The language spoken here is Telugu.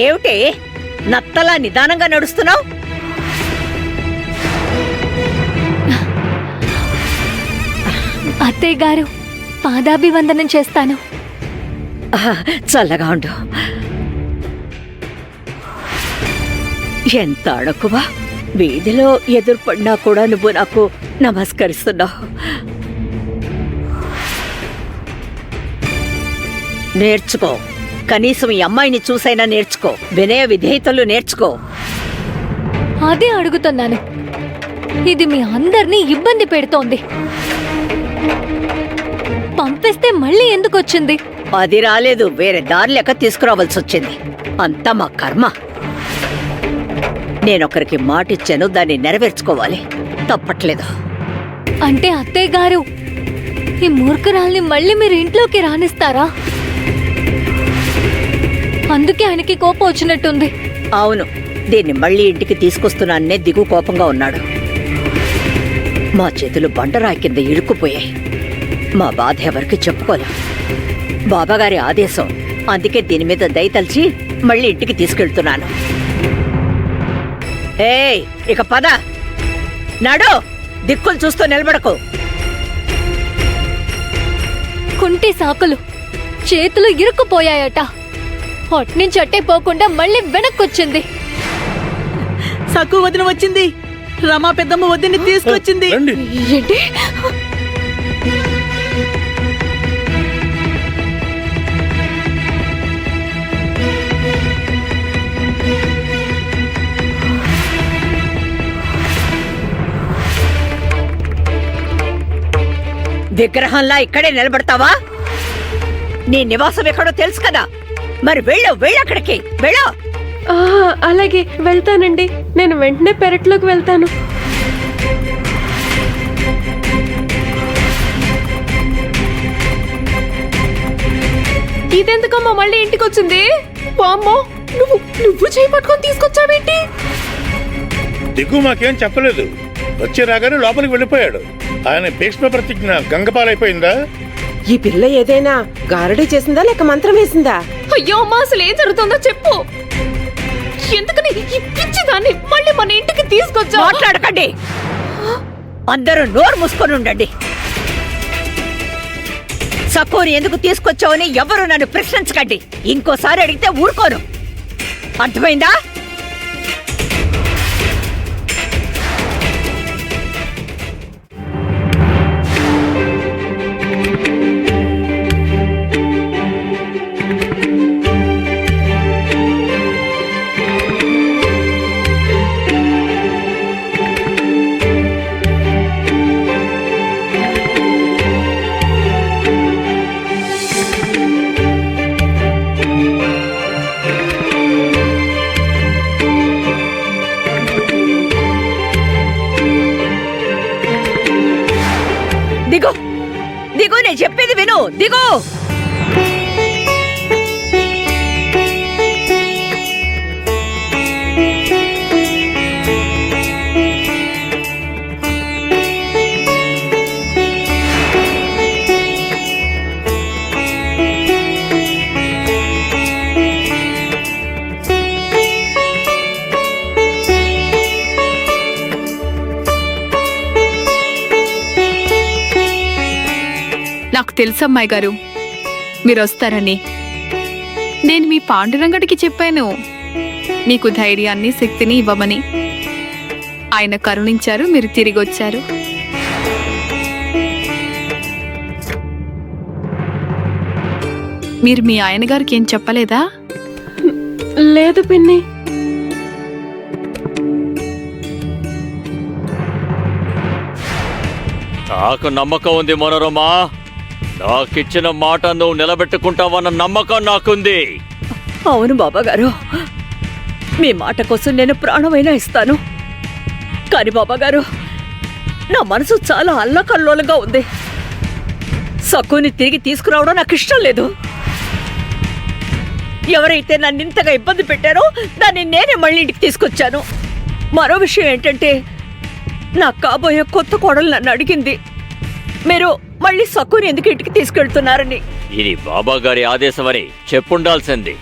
ఏమిటే నత్తలా నిదానంగా నడుస్తున్నావు? అత్తయ్య గారు, పాదాభివందనం చేస్తాను. చల్లగా ఉండు. ఎంత అణకువా, వీధిలో ఎదురుపడినా కూడా నువ్వు నాకు నమస్కరిస్తున్నావు. నేర్చుకో, కనీసం ఈ అమ్మాయిని చూసైనా నేర్చుకో. వినయ విధేయతలు నేర్చుకో. అదే అడుగుతున్నాను. ఇది మీ అందరినీ ఇబ్బంది పెడుతోంది. పంపిస్తే మళ్ళీ ఎందుకు వచ్చింది? అది రాలేదు, వేరే దారి లెక్క తీసుకురావాల్సి వచ్చింది. అంతా మా కర్మ. నేనొకరికి మాటిచ్చాను, దాన్ని నెరవేర్చుకోవాలి. తప్పట్లేదు. అంటే అత్తయ్య గారు, ఈ మూర్ఖరాల్ని మళ్ళీ మీరు ఇంట్లోకి రానిస్తారా? అందుకే ఆయనకి కోపం వచ్చినట్టుంది. అవును, దీన్ని మళ్ళీ ఇంటికి తీసుకొస్తున్నాననే దిగు కోపంగా ఉన్నాడు. మా చేతులు బండరాయి కింద ఇరుక్కుపోయాయి. మా బాధ ఎవరికి చెప్పుకోలేం. బాబాగారి ఆదేశం, అందుకే దీని మీద దయతలిచి మళ్ళీ ఇంటికి తీసుకెళ్తున్నాను. ఏయ్, ఇక పద. నడు, దిక్కులు చూస్తూ నిలబడకు. కుంటి సాకులు, చేతులు ఇరుక్కుపోయాయట. అట్నుంచి అట్టే పోకుండా మళ్ళీ వెనక్కొచ్చింది. సక్కు వదిన వచ్చింది. రమా పెద్దమ్మ వదిని తీసుకొచ్చింది. ఏంటి? విగ్రహంలా ఇక్కడే నిలబడతావా? నీ నివాసం ఎక్కడో తెలుసు కదా, మరి వెళ్ళక్కడికి వెళ్ళు. అలాగే వెళ్తానండి. నేను వెంటనే పెరట్లోకి వెళ్తాను. ఇదెందుకమ్మా మళ్ళీ ఇంటికి వచ్చింది? వామ్మో, నువ్వు చేయి పట్టుకొని తీసుకొచ్చావేంటి? దిగు మాకేం చెప్పలేదు. వచ్చి రాగానే లోపలికి వెళ్ళిపోయాడు. ఆయన భీష్మ ప్రతిజ్ఞ గంగపాలైపోయిందా? ఈ పిల్ల ఏదైనా గారడీ చేసిందా లేక మంత్రం వేసిందా? అయ్యో అమ్మా, అసలు ఏం జరుగుతుందో చెప్పు. ఎందుకని ఈ పిచ్చి దాన్ని మళ్ళీ మన ఇంటికి తీసుకొచ్చా? మాట్లాడకండి, అందరూ నోరు మూసుకొని ఉండండి. సకోని ఎందుకు తీసుకొచ్చావని ఎవరు నన్ను ప్రశ్నించకండి. ఇంకోసారి అడిగితే ఊరుకోను. అర్థమైందా? దిగు, దిగు, నేను చెప్పేది విను. దిగు. నాకు తెలుసమ్మాయి గారు, మీరు వస్తారని. నేను మీ పాండురంగడికి చెప్పాను మీకు ధైర్యాన్ని శక్తిని ఇవ్వమని. ఆయన కరుణించారు, మీరు తిరిగి వచ్చారు. మీరు మీ ఆయన గారికి ఏం చెప్పలేదా? లేదు పిన్ని. నాకు నమ్మకం ఉంది మనోరమా. నాకిచ్చిన మాట నువ్వు నిలబెట్టుకుంటావన్న నమ్మకం నాకుంది. అవును బాబాగారు, మీ మాట కోసం నేను ప్రాణమైనా ఇస్తాను. కాని బాబాగారు, నా మనసు చాలా అల్లకల్లోలంగా ఉంది. సక్కుని తిరిగి తీసుకురావడం నాకు ఇష్టం లేదు. ఎవరైతే నన్ను ఇంతగా ఇబ్బంది పెట్టారో దాన్ని నేనే మళ్ళీ ఇంటికి తీసుకొచ్చాను. మరో విషయం ఏంటంటే, నా కాబోయే కొత్త కోడలు నన్ను అడిగింది, మీరు మళ్ళీ సక్కుని ఎందుకు ఇంటికి తీసుకెళ్తున్నారని. ఇది బాబా గారి ఆదేశమని చెప్పుండాల్సింది.